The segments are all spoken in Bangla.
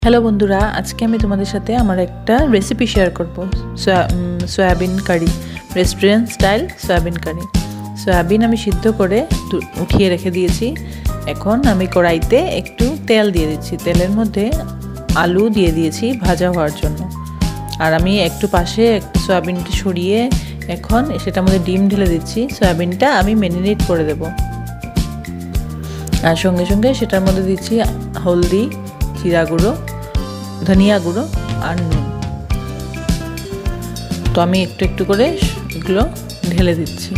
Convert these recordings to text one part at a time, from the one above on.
হ্যালো বন্ধুরা, আজকে আমি তোমাদের সাথে আমার একটা রেসিপি শেয়ার করব। সয়াবিন কারি, রেস্টুরেন্ট স্টাইল সয়াবিন কারি। সয়াবিন আমি সিদ্ধ করে উঠিয়ে রেখে দিয়েছি। এখন আমি কড়াইতে একটু তেল দিয়ে দিচ্ছি। তেলের মধ্যে আলু দিয়ে দিয়েছি ভাজা হওয়ার জন্য। আর আমি একটু পাশে একটু সয়াবিনটা সরিয়ে এখন সেটার মধ্যে ডিম ঢেলে দিচ্ছি। সয়াবিনটা আমি ম্যারিনেট করে দেব। আর সঙ্গে সঙ্গে সেটার মধ্যে দিচ্ছি হলদি, জিরা গুঁড়ো, ধনিয়া গুঁড়ো আর নুন। তো আমি একটু একটু করে এগুলো ঢেলে দিচ্ছি।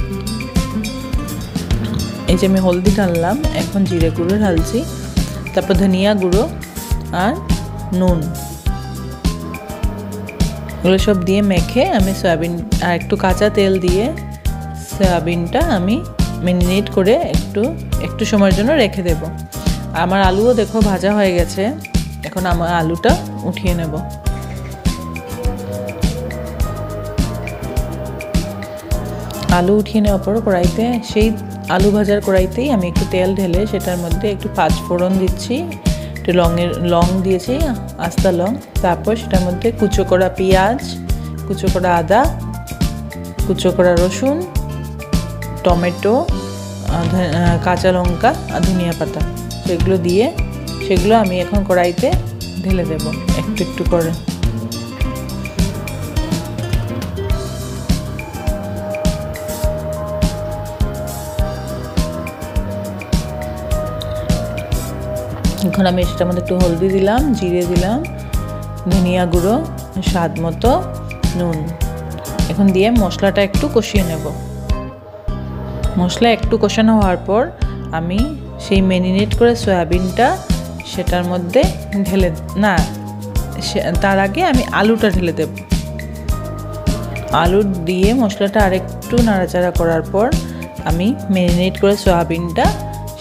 এই যে আমি হলদি ঢাললাম, এখন জিরে গুঁড়ো ঢালছি, তারপর ধনিয়া গুঁড়ো আর নুন, এগুলো সব দিয়ে মেখে আমি সয়াবিন আর একটু কাঁচা তেল দিয়ে সয়াবিনটা আমি ম্যারিনেট করে একটু সময়ের জন্য রেখে দেব। আমার আলুও দেখো ভাজা হয়ে গেছে। এখন আমার আলুটা উঠিয়ে নেব। আলু উঠিয়ে নেওয়ার পর কড়াইতে, সেই আলু ভাজার কড়াইতেই আমি একটু তেল ঢেলে সেটার মধ্যে একটু পাঁচফোড়ন দিচ্ছি, একটু লং দিয়েছি, আস্তা লং। তারপর সেটার মধ্যে কুচো করা পেঁয়াজ, কুচো করা আদা, কুচো করা রসুন, টমেটো, কাঁচা লঙ্কা আর ধনিয়া পাতা, সেগুলো আমি এখন কড়াইতে ঢেলে দেব একটু একটু করে। এখন আমি সেটার মধ্যে একটু হলদি দিলাম, জিরে দিলাম, ধনিয়া গুঁড়ো, স্বাদ মতো নুন। এখন দিয়ে মশলাটা একটু কষিয়ে নেব। মশলা একটু কষানো হওয়ার পর আমি সেই ম্যারিনেট করে সয়াবিনটা সেটার মধ্যে তার আগে আমি আলুটা ঢেলে দেব। আলু দিয়ে মশলাটা আরেকটু নাড়াচাড়া করার পর আমি ম্যারিনেট করে সয়াবিনটা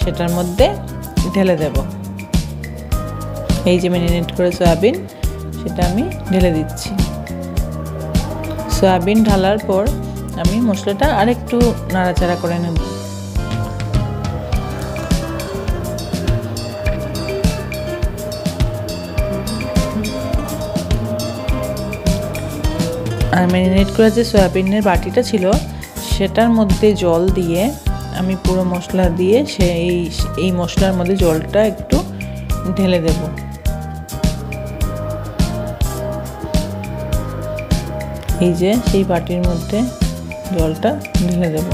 সেটার মধ্যে ঢেলে দেব। এই যে ম্যারিনেট করে সয়াবিন, সেটা আমি ঢেলে দিচ্ছি। সয়াবিন ঢালার পর আমি মশলাটা আরেকটু নাড়াচাড়া করে নেব। আর ম্যারিনেট করা যে সয়াবিনের বাটিটা ছিল সেটার মধ্যে জল দিয়ে আমি পুরো মশলা দিয়ে এই মশলার মধ্যে জলটা একটু ঢেলে দেব। এই যে সেই বাটির মধ্যে জলটা ঢেলে দেব।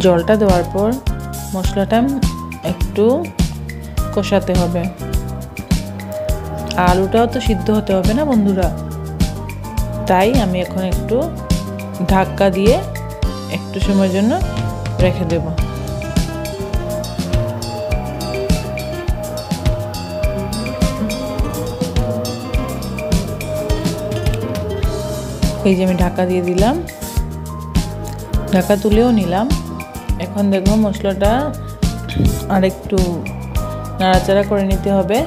জলটা দেওয়ার পর মশলাটা একটু কষাতে হবে। আলুটাও তো সিদ্ধ হতে হবে না বন্ধুরা, তাই আমি এখন একটু ঢাকা দিয়ে একটু সময়ের জন্য রেখে দেব। এই যে আমি ঢাকা দিয়ে দিলাম, ঢাকা তুলেও নিলাম। এখন দেখো মশলাটা আরেকটু নাড়াচাড়া করে নিতে হবে।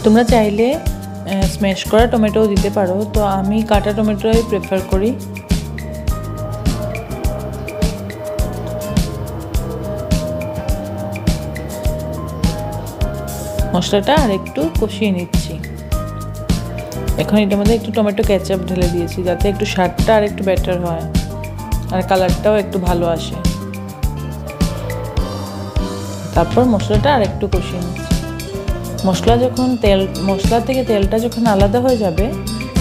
তোমরা চাইলে স্ম্যাশ করা টমেটোও দিতে পারো, তো আমি কাটা টমেটোই প্রেফার করি। মশলাটা আর একটু কষিয়ে নিচ্ছি। এখন এটার মধ্যে একটু টমেটো কেচাপ ঢেলে দিয়েছি, যাতে একটু স্বাদটা আর একটু বেটার হয় আর কালারটাও একটু ভালো আসে। তারপর মশলাটা আর একটু কষিয়ে নিচ্ছি। মশলা থেকে তেলটা যখন আলাদা হয়ে যাবে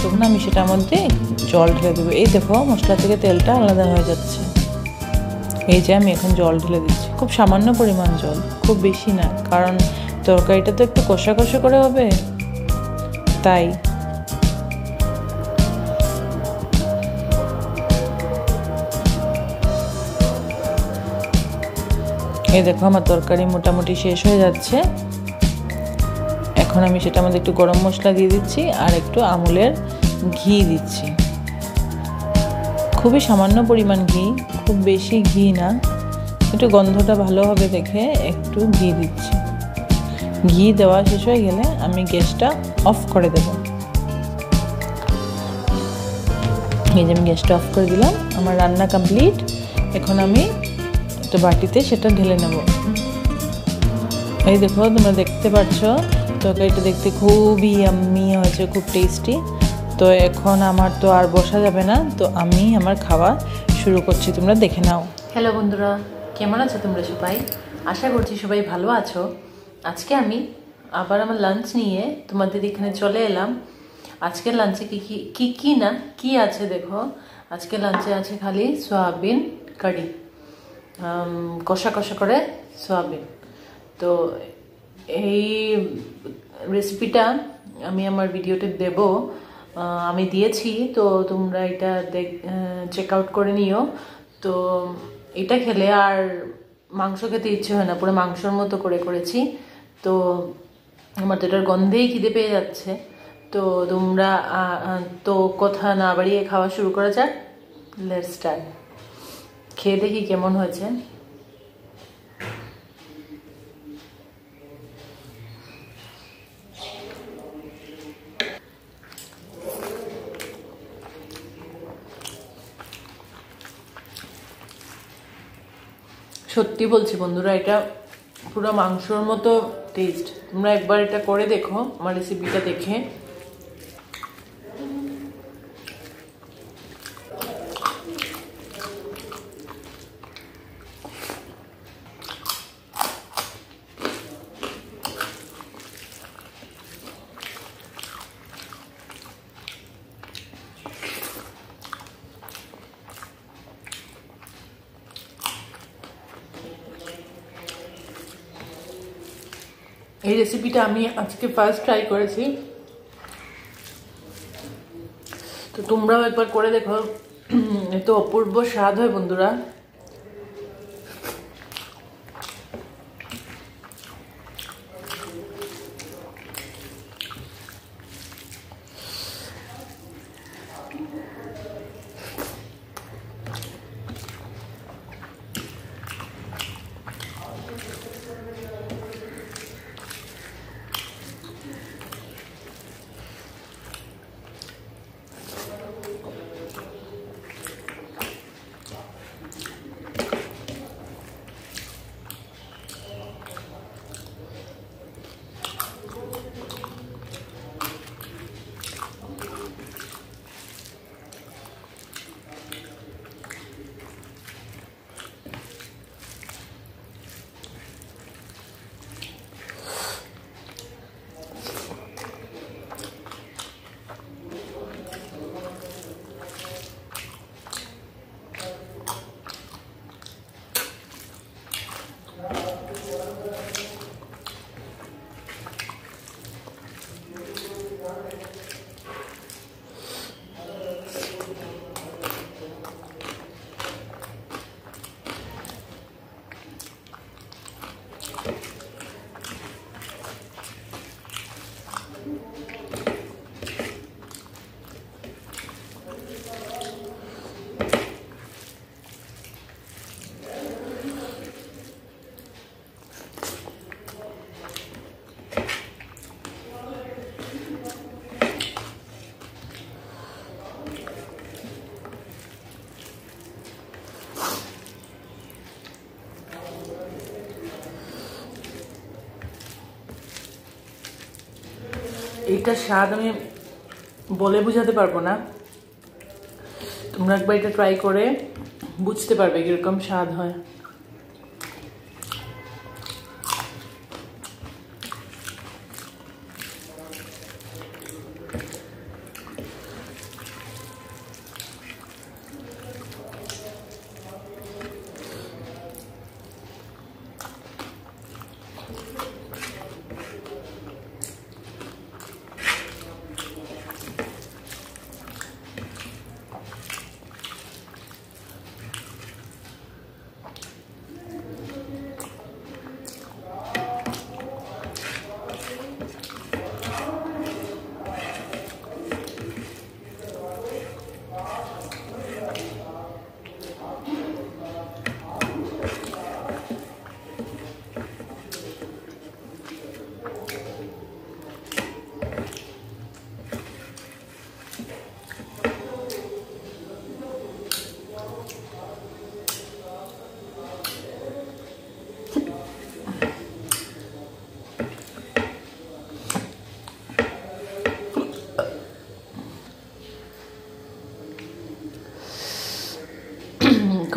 তখন আমি সেটার মধ্যে জল ঢেলে দেবো। এই দেখো মশলা থেকে তেলটা আলাদা হয়ে যাচ্ছে। এই যে আমি এখন জল ঢেলে দিচ্ছি, খুব সামান্য পরিমাণ জল, খুব বেশি না, কারণ তরকারিটা তো একটু কষা কষা করে হবে, তাই। এই দেখো আমার তরকারি মোটামুটি শেষ হয়ে যাচ্ছে। এখন আমি সেটার মধ্যে একটু গরম মশলা দিয়ে দিচ্ছি আর একটু আমুলের ঘি দিচ্ছি। খুবই সামান্য পরিমাণ ঘি, খুব বেশি ঘি না, একটু গন্ধটা ভালো হবে দেখে একটু ঘি দিচ্ছি। ঘি দেওয়া শেষ হয়ে গেলে আমি গ্যাসটা অফ করে দেব। এই যে আমি গ্যাসটা অফ করে দিলাম, আমার রান্না কমপ্লিট। এখন আমি একটা বাটিতে সেটা ঢেলে নেব। এই দেখো, তোমরা দেখতে পাচ্ছ তরকারিটা দেখতে খুবই ইয়াম্মি হয়েছে, খুব টেস্টি। তো এখন আমার তো আর বসা যাবে না, তো আমি আমার খাওয়া শুরু করছি, তোমরা দেখে নাও। হ্যালো বন্ধুরা, কেমন আছো তোমরা সবাই? আশা করছি সবাই ভালো আছো। আজকে আমি আবার আমার লাঞ্চ নিয়ে তোমাদের এখানে চলে এলাম। আজকের লাঞ্চে কি আছে দেখো। আজকের লাঞ্চে আছে খালি সয়াবিন কারি, কষা কষা করে সয়াবিন। তো এই রেসিপিটা আমি আমার ভিডিওতে দেব, আমি দিয়েছি, তো তোমরা এটা চেক আউট করে নিও। তো এটা খেলে আর মাংস খেতে ইচ্ছে হয় না, পুরো মাংসর মতো করে করেছি। তো আমার তো এটার গন্ধেই খিদে পেয়ে যাচ্ছে। তো তোমরা তো কথা না বাড়িয়ে খাওয়া শুরু করা যাক। Let's start. খেয়ে দেখি কেমন হয়েছে। সত্যি বলছি বন্ধুরা, এটা পুরো মাংসর মতো টেস্ট। তোমরা একবার এটা করে দেখো আমার রেসিপিটা দেখে। এই রেসিপিটা আমি আজকে ফার্স্ট ট্রাই করেছি, তো তোমরাও একবার করে দেখো। এত অপূর্ব স্বাদ হয় বন্ধুরা। এইটার স্বাদ আমি বলে বোঝাতে পারবো না। তোমরা একবার এটা ট্রাই করে বুঝতে পারবে কিরকম স্বাদ হয়।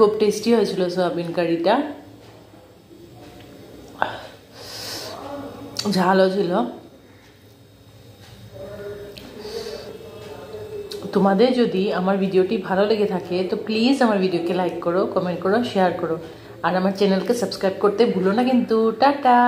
খুব টেস্টি হয়েছিল সয়াবিন কারিটা, ঝালও ছিল। তোমাদের যদি আমার ভিডিওটি ভালো লেগে থাকে তো প্লিজ আমার ভিডিওকে লাইক করো, কমেন্ট করো, শেয়ার করো, আর আমার চ্যানেলকে সাবস্ক্রাইব করতে ভুলো না কিন্তু। টাটা।